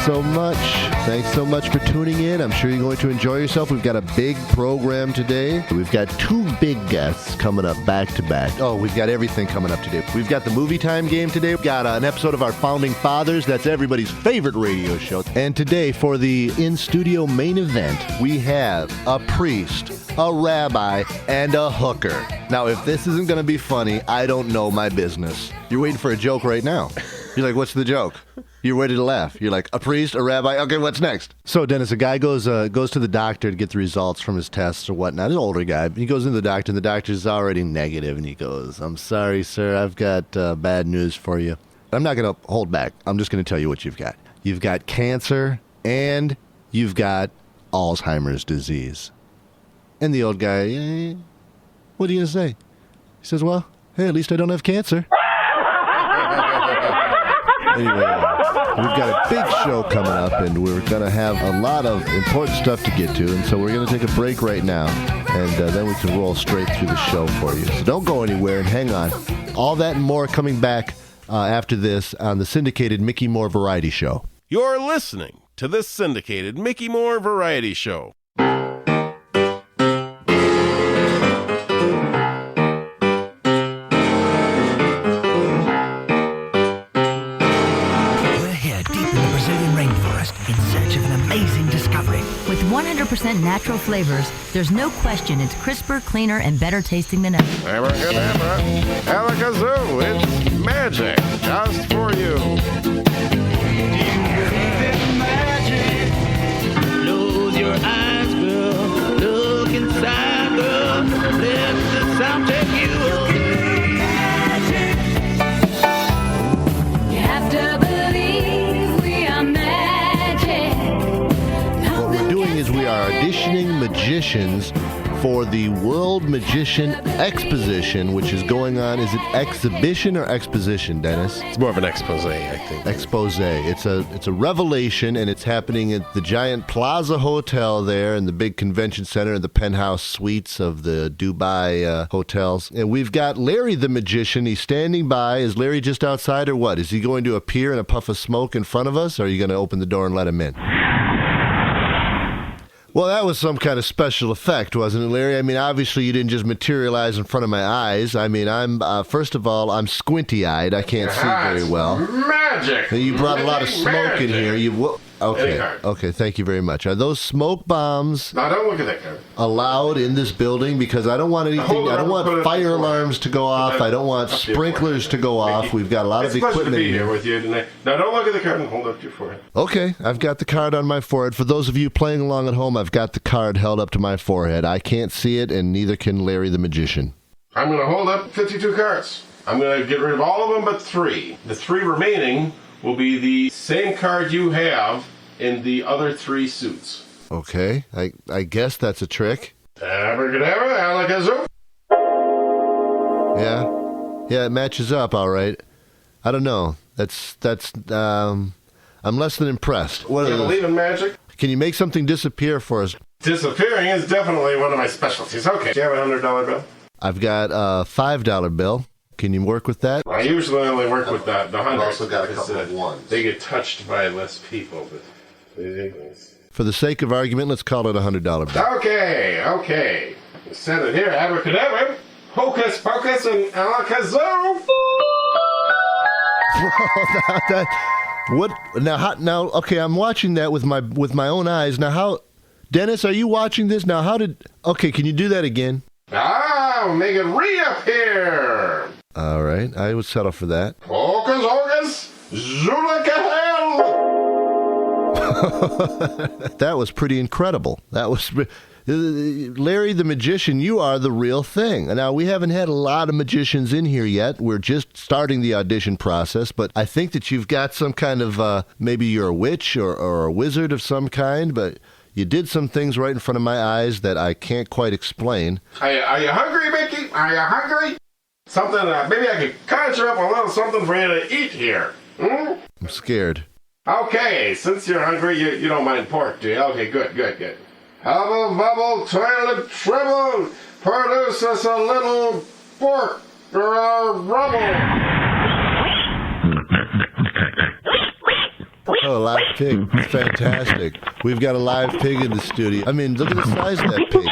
so much. Thanks so much for tuning in. I'm sure you're going to enjoy yourself. We've got a big program today. We've got two big guests coming up back to back. Oh, we've got everything coming up today. We've got the movie time game today. We've got an episode of our Founding Fathers. That's everybody's favorite radio show. And today, for the in-studio main event, we have a priest, a rabbi, and a hooker. Now, if this isn't going to be funny, I don't know my business. You're waiting for a joke right now. You're like, what's the joke? You're ready to laugh. You're like, a priest, a rabbi, okay, what's next? So, Dennis, a guy goes to the doctor to get the results from his tests or whatnot. An older guy. He goes into the doctor, and the doctor's already negative, and he goes, I'm sorry, sir, I've got bad news for you. I'm not going to hold back. I'm just going to tell you what you've got. You've got cancer, and you've got Alzheimer's disease. And the old guy, what are you going to say? He says, well, hey, at least I don't have cancer. Anyway, we've got a big show coming up, and we're going to have a lot of important stuff to get to, and so we're going to take a break right now, and then we can roll straight through the show for you. So don't go anywhere, and hang on. All that and more coming back after this on the Syndicated Mickey Moore Variety Show. You're listening to the Syndicated Mickey Moore Variety Show. In search of an amazing discovery. With 100% natural flavors, there's no question it's crisper, cleaner, and better tasting than ever. Abracadabra, alakazoo, it's magic just for you. Close your eyes, girl. Look inside, girl. Let the sound take you away. Magic. You have to believe we are magic. What we're doing is we are auditioning magicians for the World Magician Exposition, which is going on. Is it Exhibition or Exposition, Dennis? It's more of an expose, I think. Expose. It's a revelation, and it's happening at the giant Plaza Hotel there in the big convention center in the penthouse suites of the Dubai hotels. And we've got Larry the Magician. He's standing by. Is Larry just outside or what? Is he going to appear in a puff of smoke in front of us, or are you going to open the door and let him in? Well, that was some kind of special effect, wasn't it, Larry? I mean, obviously you didn't just materialize in front of my eyes. I mean, first of all, I'm squinty-eyed. I can't see very well. Magic! And you brought a lot of smoke in here. Okay, thank you very much. Are those smoke bombs No, don't look at that card. allowed in this building? Because I don't want anything, I don't want fire alarms to go off. I don't want sprinklers to go off. We've got a lot of equipment It's a pleasure to be here. here with you tonight. Now, don't look at the card and hold up to your forehead. Okay, I've got the card on my forehead. For those of you playing along at home, I've got the card held up to my forehead. I can't see it, and neither can Larry the Magician. I'm going to hold up 52 cards. I'm going to get rid of all of them but 3. The 3 remaining will be the same card you have in the other 3 suits. Okay, I guess that's a trick. Abracadabra, alakazoo. Yeah, it matches up all right. I don't know. I'm less than impressed. What You are those? believe in magic? Can you make something disappear for us? Disappearing is definitely one of my specialties. Okay, do you have a $100 bill? I've got a $5 bill. Can you work with that? I usually only work with the 100. I've also got a couple of ones. They get touched by less people, but For the sake of argument, let's call it a $100 bill. Okay. Send it here. Abracadabra, hocus pocus, and alakazoo. What now? Okay, I'm watching that with my own eyes. Now, how, Dennis? Are you watching this now? Okay, can you do that again? Make it reappear. All right, I would settle for that. Hocus, zulakahel. That was pretty incredible. That was Larry the Magician. You are the real thing. Now, we haven't had a lot of magicians in here yet. We're just starting the audition process, but I think that you've got some kind of maybe you're a witch or a wizard of some kind, but you did some things right in front of my eyes that I can't quite explain. Are you hungry, Mickey? Are you hungry? Something, maybe I could conjure up a little something for you to eat here. I'm scared. Okay, since you're hungry, you don't mind pork, do you? Okay, good. Hubble, bubble, toilet, trouble, produce us a little pork or a rubble. Oh, a live pig. Fantastic. We've got a live pig in the studio. I mean, look at the size of that pig.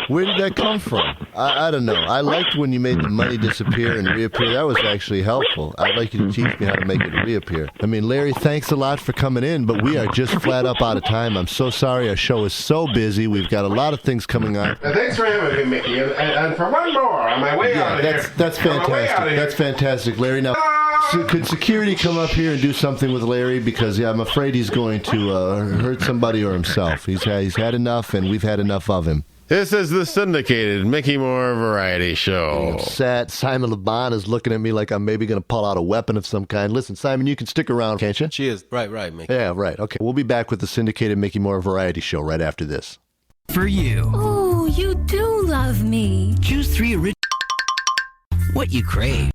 Where did that come from? I don't know. I liked when you made the money disappear and reappear. That was actually helpful. I'd like you to teach me how to make it reappear. I mean, Larry, thanks a lot for coming in, but we are just flat up out of time. I'm so sorry. Our show is so busy. We've got a lot of things coming on. Thanks for having me, Mickey. And for one more, on my way out of here. That's fantastic. That's fantastic, Larry. Now, so could security come up here and do something with Larry? Because I'm afraid he's going to hurt somebody or himself. He's had enough, and we've had enough of him. This is the Syndicated Mickey Moore Variety Show. Upset. Simon LeBon is looking at me like I'm maybe going to pull out a weapon of some kind. Listen, Simon, you can stick around, can't you? She is. Right, Mickey. Yeah, right. Okay. We'll be back with the Syndicated Mickey Moore Variety Show right after this. For you. Oh, you do love me. Choose 3 original. What you crave.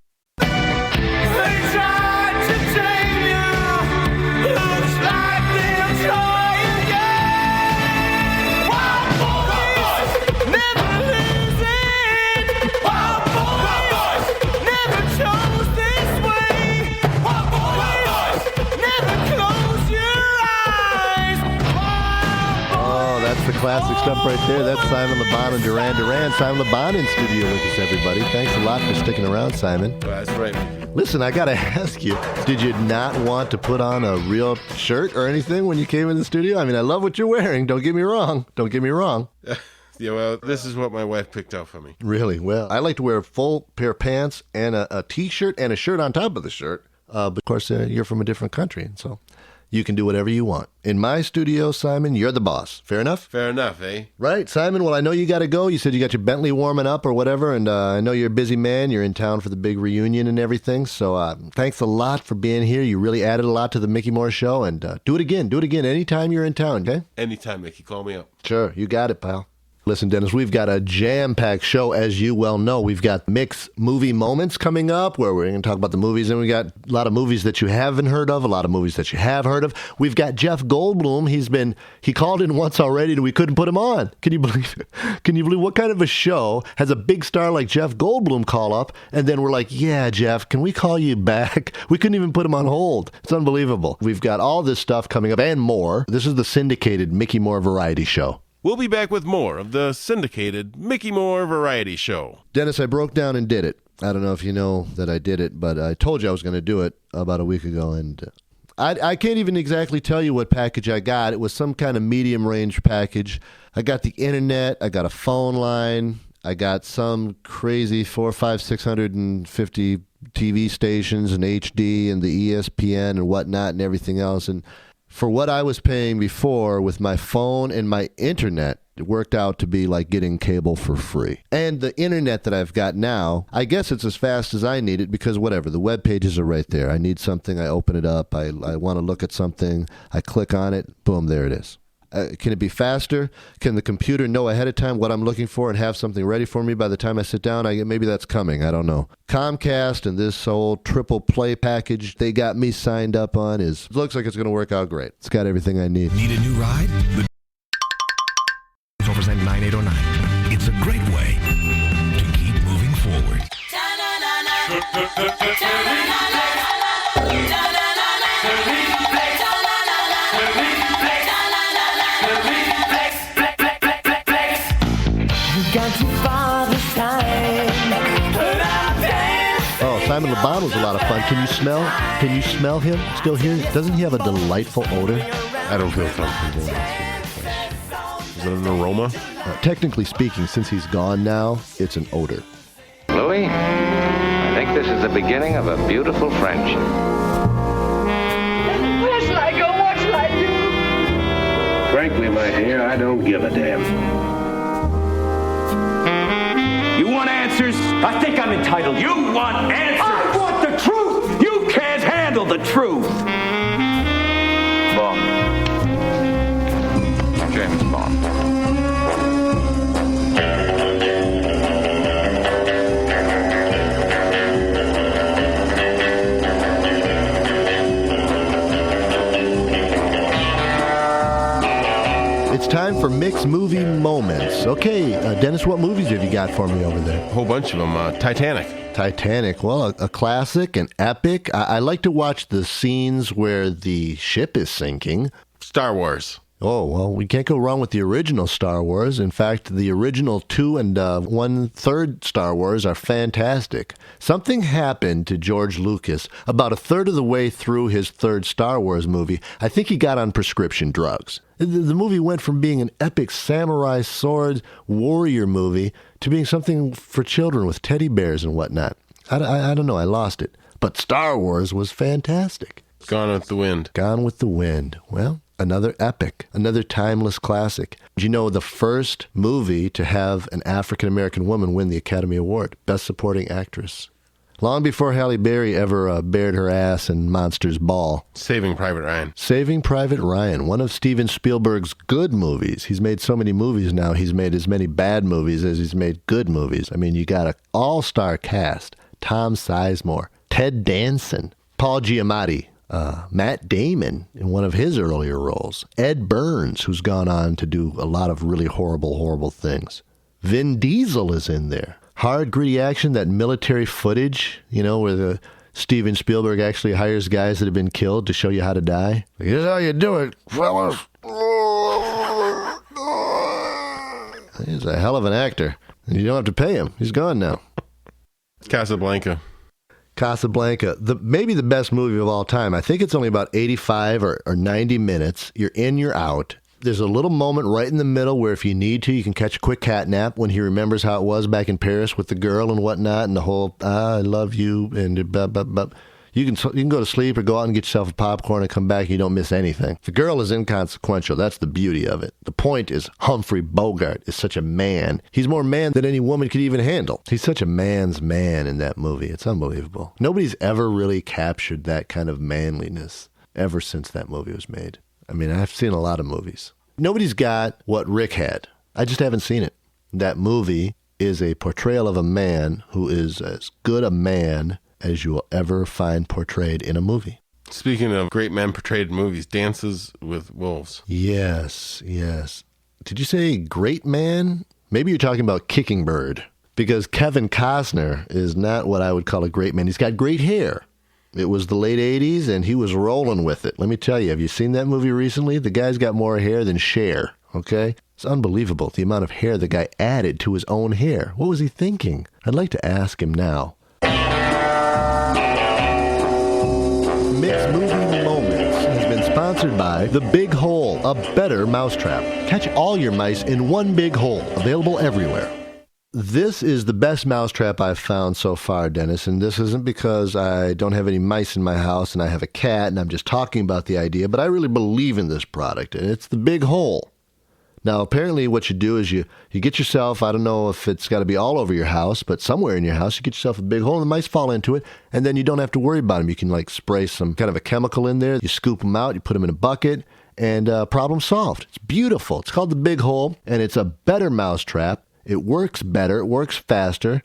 The classic stuff right there. That's Simon LeBon and Duran Duran. Simon LeBon in studio with us, everybody. Thanks a lot for sticking around, Simon. That's right. Listen, I got to ask you, did you not want to put on a real shirt or anything when you came in the studio? I mean, I love what you're wearing. Don't get me wrong. Yeah, well, this is what my wife picked out for me. Really? Well, I like to wear a full pair of pants and a T-shirt and a shirt on top of the shirt. But, of course, you're from a different country, and so you can do whatever you want. In my studio, Simon, you're the boss. Fair enough? Fair enough, eh? Right, Simon. Well, I know you got to go. You said you got your Bentley warming up or whatever, and I know you're a busy man. You're in town for the big reunion and everything. So thanks a lot for being here. You really added a lot to the Mickey Moore Show, and do it again. Do it again anytime you're in town, okay? Anytime, Mickey. Call me up. Sure, you got it, pal. Listen, Dennis, we've got a jam-packed show, as you well know. We've got Mick's Movie Moments coming up, where we're going to talk about the movies, and we got a lot of movies that you haven't heard of, a lot of movies that you have heard of. We've got Jeff Goldblum. He called in once already, and we couldn't put him on. Can you believe it? Can you believe what kind of a show has a big star like Jeff Goldblum call up, and then we're like, yeah, Jeff, can we call you back? We couldn't even put him on hold. It's unbelievable. We've got all this stuff coming up and more. This is the Syndicated Mickey Moore Variety Show. We'll be back with more of the Syndicated Mickey Moore Variety Show. Dennis, I broke down and did it. I don't know if you know that I did it, but I told you I was going to do it about a week ago, and I can't even exactly tell you what package I got. It was some kind of medium-range package. I got the internet. I got a phone line. I got some crazy 650 TV stations and HD and the ESPN and whatnot and everything else, and for what I was paying before with my phone and my internet, it worked out to be like getting cable for free. And the internet that I've got now, I guess it's as fast as I need it because whatever, the web pages are right there. I need something, I open it up, I want to look at something, I click on it, boom, there it is. Can it be faster? Can the computer know ahead of time what I'm looking for and have something ready for me by the time I sit down? Maybe that's coming. I don't know. Comcast and this whole triple play package they got me signed up on looks like it's going to work out great. It's got everything I need. Need a new ride? The represent 9809. It's a great way to keep moving forward. Oh, Simon LeBon was a lot of fun. Can you smell him still here? Doesn't he have a delightful odor? I don't feel comfortable. Is it an aroma? Technically speaking, since he's gone now, it's an odor. Louis, I think this is the beginning of a beautiful friendship. Where shall I go? What shall I do? Frankly, my dear, I don't give a damn. You want answers? I think I'm entitled. You want answers? I want the truth! You can't handle the truth! Bond. James Bond. It's time for Mick's Movie Moments. Okay, Dennis, what movies have you got for me over there? A whole bunch of them. Titanic. Titanic, well, a classic, an epic. I like to watch the scenes where the ship is sinking. Star Wars. Oh, well, we can't go wrong with the original Star Wars. In fact, the original 2 and 1/3 Star Wars are fantastic. Something happened to George Lucas about a third of the way through his third Star Wars movie. I think he got on prescription drugs. The movie went from being an epic samurai sword warrior movie to being something for children with teddy bears and whatnot. I don't know. I lost it. But Star Wars was fantastic. Gone with the Wind. Gone with the Wind. Well, another epic, another timeless classic. You know, the first movie to have an African-American woman win the Academy Award, Best Supporting Actress. Long before Halle Berry ever bared her ass in Monsters Ball. Saving Private Ryan. Saving Private Ryan, one of Steven Spielberg's good movies. He's made so many movies now. He's made as many bad movies as he's made good movies. I mean, you got an all-star cast. Tom Sizemore, Ted Danson, Paul Giamatti, Matt Damon in one of his earlier roles, Ed Burns, who's gone on to do a lot of really horrible, horrible things. Vin Diesel is in there. Hard, gritty action, that military footage, you know, where Steven Spielberg actually hires guys that have been killed to show you how to die. Here's how you do it, fellas. He's a hell of an actor. And you don't have to pay him. He's gone now. Casablanca. Maybe the best movie of all time. I think it's only about 85 or 90 minutes. You're in, you're out. There's a little moment right in the middle where if you need to, you can catch a quick cat nap when he remembers how it was back in Paris with the girl and whatnot and the whole, I love you, and blah, blah, blah. You can go to sleep or go out and get yourself a popcorn and come back and you don't miss anything. The girl is inconsequential. That's the beauty of it. The point is Humphrey Bogart is such a man. He's more man than any woman could even handle. He's such a man's man in that movie. It's unbelievable. Nobody's ever really captured that kind of manliness ever since that movie was made. I mean, I've seen a lot of movies. Nobody's got what Rick had. I just haven't seen it. That movie is a portrayal of a man who is as good a man as you will ever find portrayed in a movie. Speaking of great men portrayed in movies, Dances with Wolves. Yes. Did you say great man? Maybe you're talking about Kicking Bird, because Kevin Costner is not what I would call a great man. He's got great hair. It was the late 80s, and he was rolling with it. Let me tell you, have you seen that movie recently? The guy's got more hair than Cher, okay? It's unbelievable, the amount of hair the guy added to his own hair. What was he thinking? I'd like to ask him now. Mick's Movie Moments has been sponsored by The Big Hole, a better mousetrap. Catch all your mice in one big hole, available everywhere. This is the best mousetrap I've found so far, Dennis, and this isn't because I don't have any mice in my house and I have a cat and I'm just talking about the idea, but I really believe in this product, and it's The Big Hole. Now, apparently what you do is you get yourself, I don't know if it's got to be all over your house, but somewhere in your house, you get yourself a big hole and the mice fall into it, and then you don't have to worry about them. You can like spray some kind of a chemical in there, you scoop them out, you put them in a bucket, and problem solved. It's beautiful. It's called The Big Hole, and it's a better mousetrap. It works better. It works faster.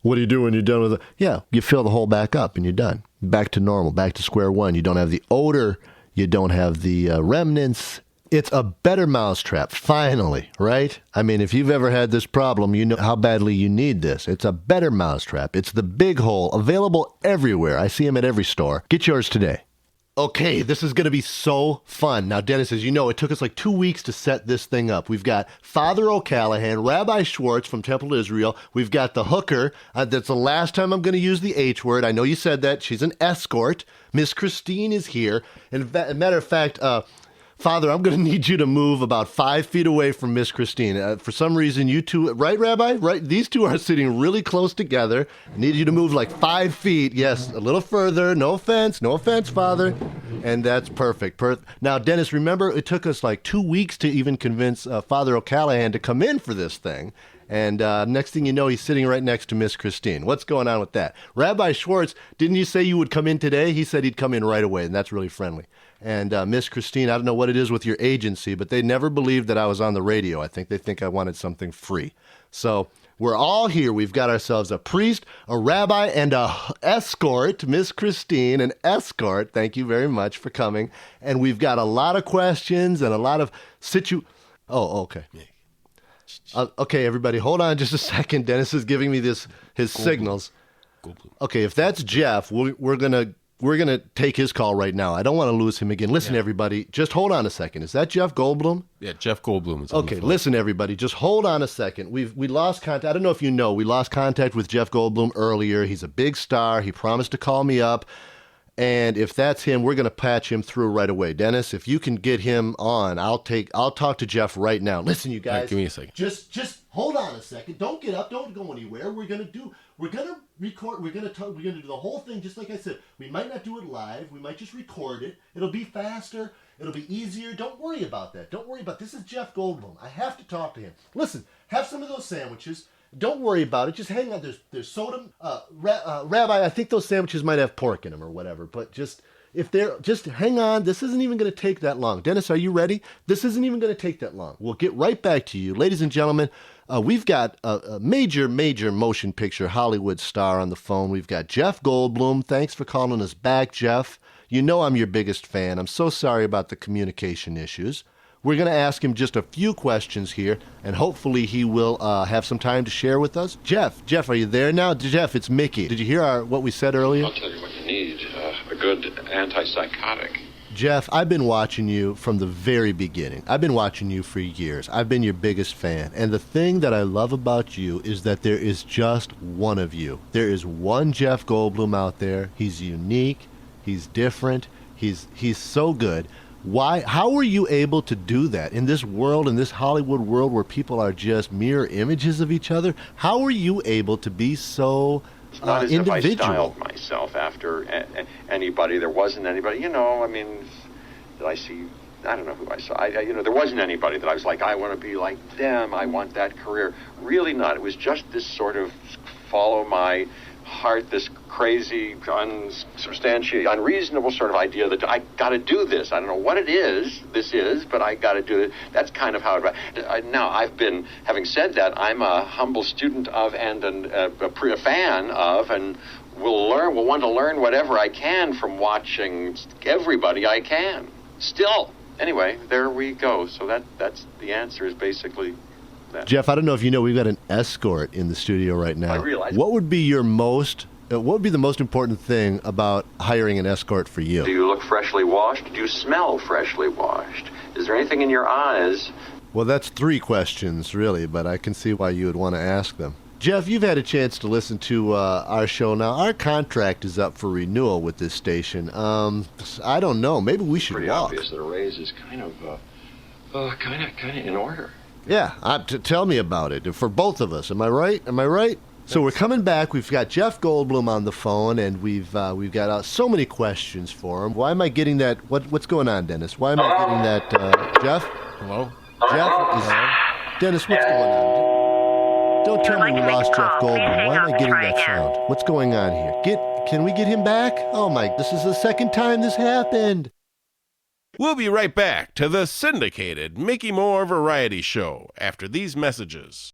What do you do when you're done with it? Yeah, you fill the hole back up and you're done. Back to normal, back to square one. You don't have the odor. You don't have the remnants. It's a better mousetrap, finally, right? I mean, if you've ever had this problem, you know how badly you need this. It's a better mousetrap. It's The Big Hole, available everywhere. I see them at every store. Get yours today. Okay, this is going to be so fun. Now, Dennis, as you know, it took us like 2 weeks to set this thing up. We've got Father O'Callahan, Rabbi Schwartz from Temple of Israel. We've got the hooker. That's the last time I'm going to use the H word. I know you said that. She's an escort. Miss Christine is here. And matter of fact, Father, I'm going to need you to move about 5 feet away from Miss Christine. For some reason, you two, right, Rabbi? Right? These two are sitting really close together. I need you to move like 5 feet. Yes, a little further. No offense, Father. And that's perfect. Now, Dennis, remember, it took us like 2 weeks to even convince Father O'Callahan to come in for this thing. And next thing you know, he's sitting right next to Miss Christine. What's going on with that? Rabbi Schwartz, didn't you say you would come in today? He said he'd come in right away, and that's really friendly. And Miss Christine, I don't know what it is with your agency, but they never believed that I was on the radio. I think they think I wanted something free. So we're all here. We've got ourselves a priest, a rabbi, and a escort, Miss Christine, an escort. Thank you very much for coming. And we've got a lot of questions and a lot of Oh, okay. Okay, everybody, hold on just a second. Dennis is giving me his signals. Goldblum. Okay, if that's Jeff, we're gonna take his call right now. I don't want to lose him again. Listen, everybody, just hold on a second. Is that Jeff Goldblum? Yeah, Jeff Goldblum is on the Okay, phone. listen, everybody, just hold on a second. We lost contact. I don't know if you know, we lost contact with Jeff Goldblum earlier. He's a big star. He promised to call me up. And if that's him, we're going to patch him through right away. Dennis, if you can get him on, I'll talk to Jeff right now. Listen, you guys. Right, give me a second. Just hold on a second. Don't get up. Don't go anywhere. We're going to record. We're going to do the whole thing just like I said. We might not do it live. We might just record it. It'll be faster. It'll be easier. Don't worry about that. Don't worry about it. This is Jeff Goldblum. I have to talk to him. Listen, have some of those sandwiches. Don't worry about it. Just hang on. There's soda. Rabbi, I think those sandwiches might have pork in them or whatever. But just hang on. This isn't even going to take that long. Dennis, are you ready? This isn't even going to take that long. We'll get right back to you. Ladies and gentlemen, we've got a major motion picture Hollywood star on the phone. We've got Jeff Goldblum. Thanks for calling us back, Jeff. You know I'm your biggest fan. I'm so sorry about the communication issues. We're going to ask him just a few questions here, and hopefully he will have some time to share with us. Jeff, are you there now? Jeff, it's Mickey. Did you hear what we said earlier? I'll tell you what you need, a good antipsychotic. Jeff, I've been watching you from the very beginning. I've been watching you for years. I've been your biggest fan. And the thing that I love about you is that there is just one of you. There is one Jeff Goldblum out there. He's unique. He's different. He's so good. Why? How were you able to do that in this world, in this Hollywood world where people are just mirror images of each other? How were you able to be so It's not as individual? if I styled myself after anybody. There wasn't anybody. Did I see? I don't know who I saw. There wasn't anybody that I was like, I want to be like them. I want that career. Really not. It was just this sort of follow my heart, this crazy, unsubstantiated, unreasonable sort of idea that I got to do this. I don't know what this is, but I got to do it. That's kind of how it. Now, having said that, I'm a humble student of and a fan of, and will want to learn whatever I can from watching everybody I can. Still, anyway, there we go. So that's the answer is basically that. Jeff, I don't know if you know, we've got an Escort in the studio right now. I realize. What would be the most important thing about hiring an escort for you? Do you look freshly washed? Do you smell freshly washed? Is there anything in your eyes? Well, that's 3 questions, really, but I can see why you would want to ask them. Jeff, you've had a chance to listen to our show now. Our contract is up for renewal with this station. I don't know. Maybe we should walk. Pretty obvious that a raise is kind of in order. Yeah, tell me about it. For both of us, am I right? So we're coming back. We've got Jeff Goldblum on the phone, and we've got so many questions for him. Why am I getting that? What's going on, Dennis? Why am I getting that, Jeff? Hello? Jeff? Dennis, what's going on? Don't tell me we lost Jeff Goldblum. Why am I getting that sound? What's going on here? Can we get him back? Oh, my, this is the second time this happened. We'll be right back to the Syndicated Mickey Moore Variety Show after these messages.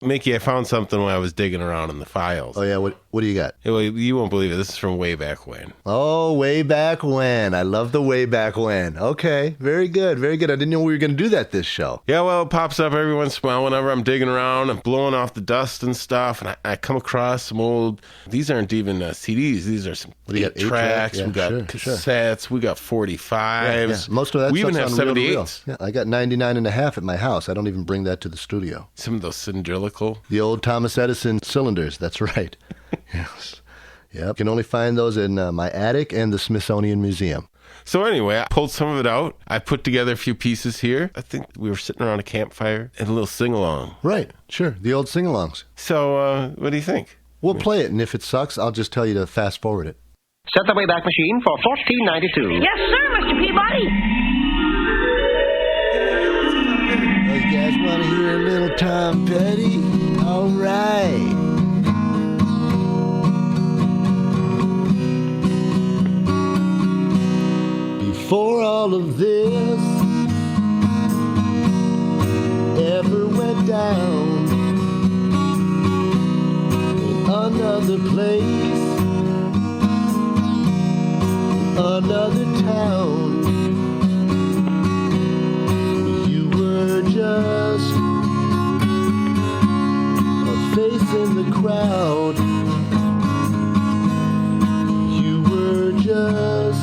Mickey, I found something when I was digging around in the files. Oh, yeah? What do you got? Well, you won't believe it. This is from way back when. Oh, way back when. I love the way back when. Okay, very good, very good. I didn't know we were going to do that this show. Yeah, well, it pops up every once in a while whenever I'm digging around and blowing off the dust and stuff, and I come across some old, these aren't even CDs, these are some 8-tracks, Yeah, we got cassettes, we got 45s. Yeah. Most of that we even have stuff's on 78s. Yeah, I got 99.5 at my house. I don't even bring that to the studio. Some of those cylindrical. The old Thomas Edison cylinders, that's right. Yes. Yep. You can only find those in my attic and the Smithsonian Museum. So anyway, I pulled some of it out. I put together a few pieces here. I think we were sitting around a campfire and a little sing-along. Right, sure, the old sing-alongs. So what do you think? We'll play it, and if it sucks, I'll just tell you to fast-forward it. Set the Wayback Machine for $14.92. Yes, sir, Mr. Peabody. Oh, you guys want to hear a little Tom Petty? All right. Before all of this ever went down in another place, another town, crowd. You were just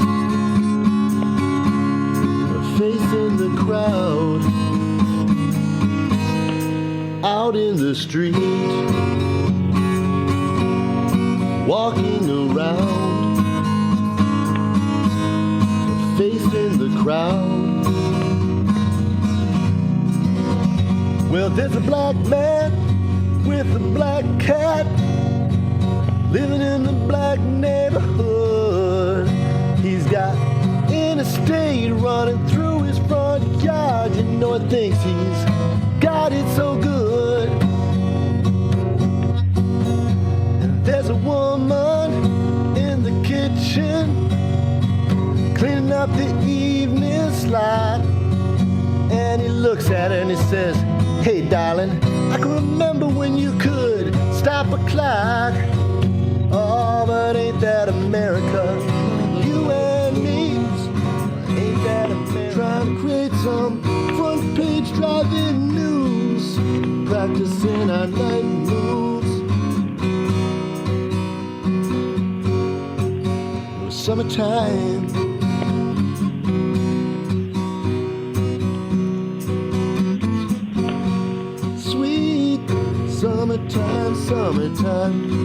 a face in the crowd. Out in the street, walking around, a face in the crowd. Well, there's a black man with a black cat living in the black neighborhood. He's got interstate running through his front yard. You know, he thinks he's got it so good. And there's a woman in the kitchen cleaning up the evening slot. And he looks at her and he says, "Hey darling, I can remember when you could stop a clock. Oh, but ain't that America? You and me, ain't that America? Trying to create some front page driving news, practicing our night moves. It was summertime. Sweet summertime, summertime.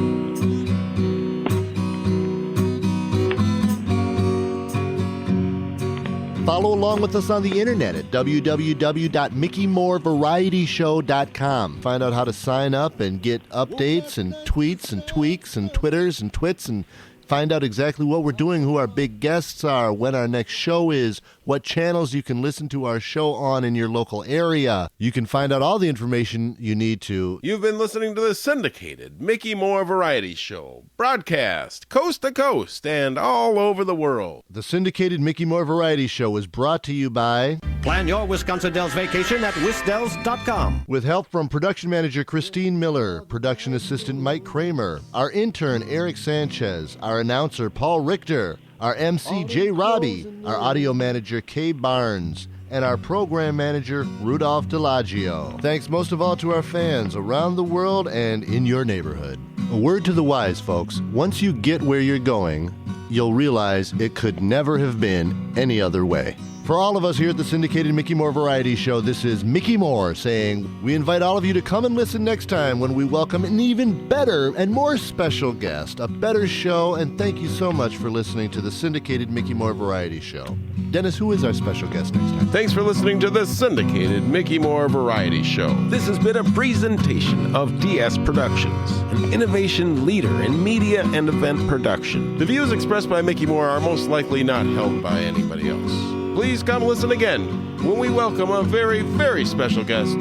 Follow along with us on the internet at www.mickeymorevarietyShow.com. Find out how to sign up and get updates and tweets and tweaks and twitters and twits, and find out exactly what we're doing, who our big guests are, when our next show is, what channels you can listen to our show on in your local area. You can find out all the information you need to. You've been listening to the Syndicated Mickey Moore Variety Show, broadcast coast to coast and all over the world. The Syndicated Mickey Moore Variety Show is brought to you by... Plan your Wisconsin Dells vacation at wisdells.com. With help from production manager Christine Miller, production assistant Mike Kramer, our intern Eric Sanchez, our announcer Paul Richter, our MC Jay Rabbi, our audio manager Kay Barnes, and our program manager Rudolph DeLaggio. Thanks most of all to our fans around the world and in your neighborhood. A word to the wise, folks. Once you get where you're going, you'll realize it could never have been any other way. For all of us here at the Syndicated Mickey Moore Variety Show, this is Mickey Moore saying we invite all of you to come and listen next time when we welcome an even better and more special guest, a better show, and thank you so much for listening to the Syndicated Mickey Moore Variety Show. Dennis, who is our special guest next time? Thanks for listening to the Syndicated Mickey Moore Variety Show. This has been a presentation of DS Productions, an innovation leader in media and event production. The views expressed by Mickey Moore are most likely not held by anybody else. Please come listen again when we welcome a very, very special guest.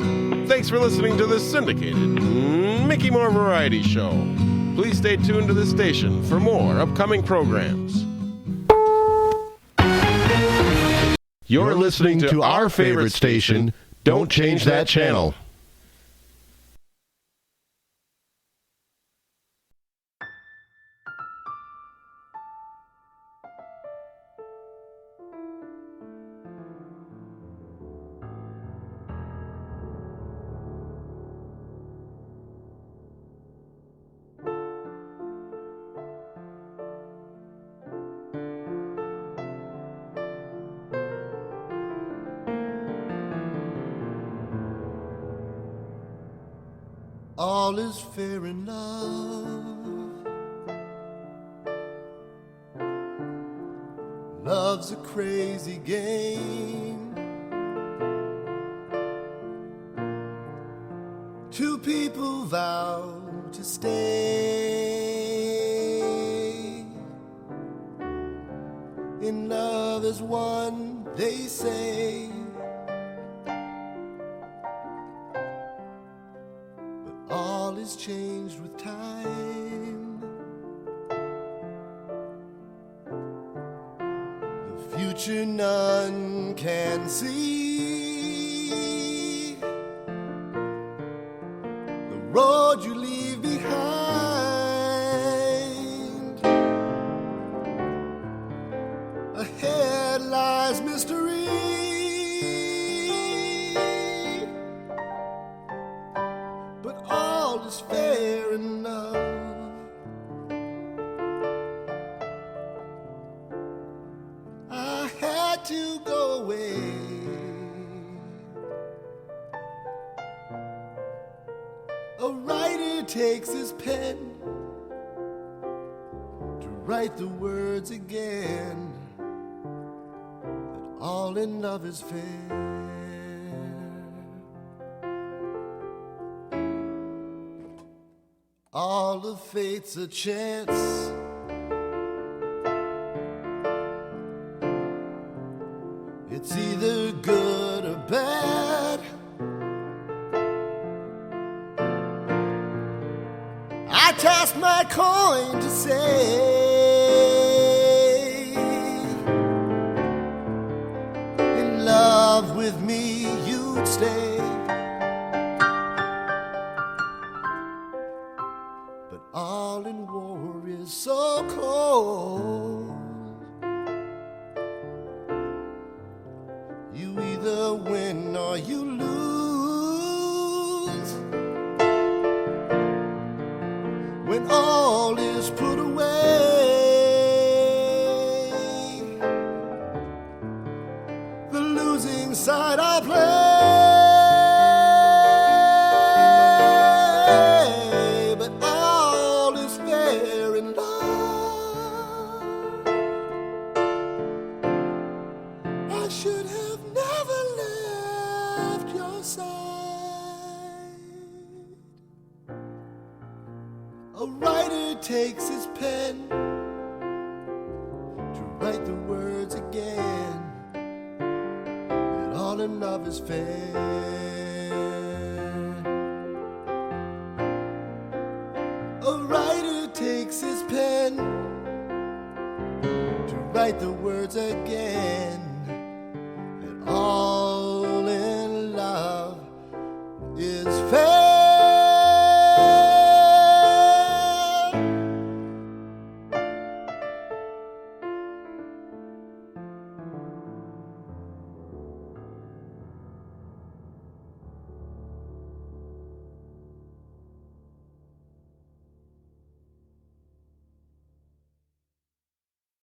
Thanks for listening to the Syndicated Mickey Moore Variety Show. Please stay tuned to the station for more upcoming programs. You're listening to our favorite station. Don't change that channel. All is fair enough. Love's a crazy game. Two people vow to stay. In love as one, they say. All is changed with time. The future none can see. The road you leave behind. Ahead lies mystery. But all is fair enough. to go away. A writer takes his pen to write the words again, that all in love is fair. All of fate's a chance. It's either good or bad. I tossed my coin to say, in love with me you'd stay. But all in war is so cold. You either win or you lose. When all is put away, the losing side I play. But all is fair in love. I should have never left your side. A writer takes his pen to write the words again, that all in love is fair. A writer takes his pen to write the words again, that all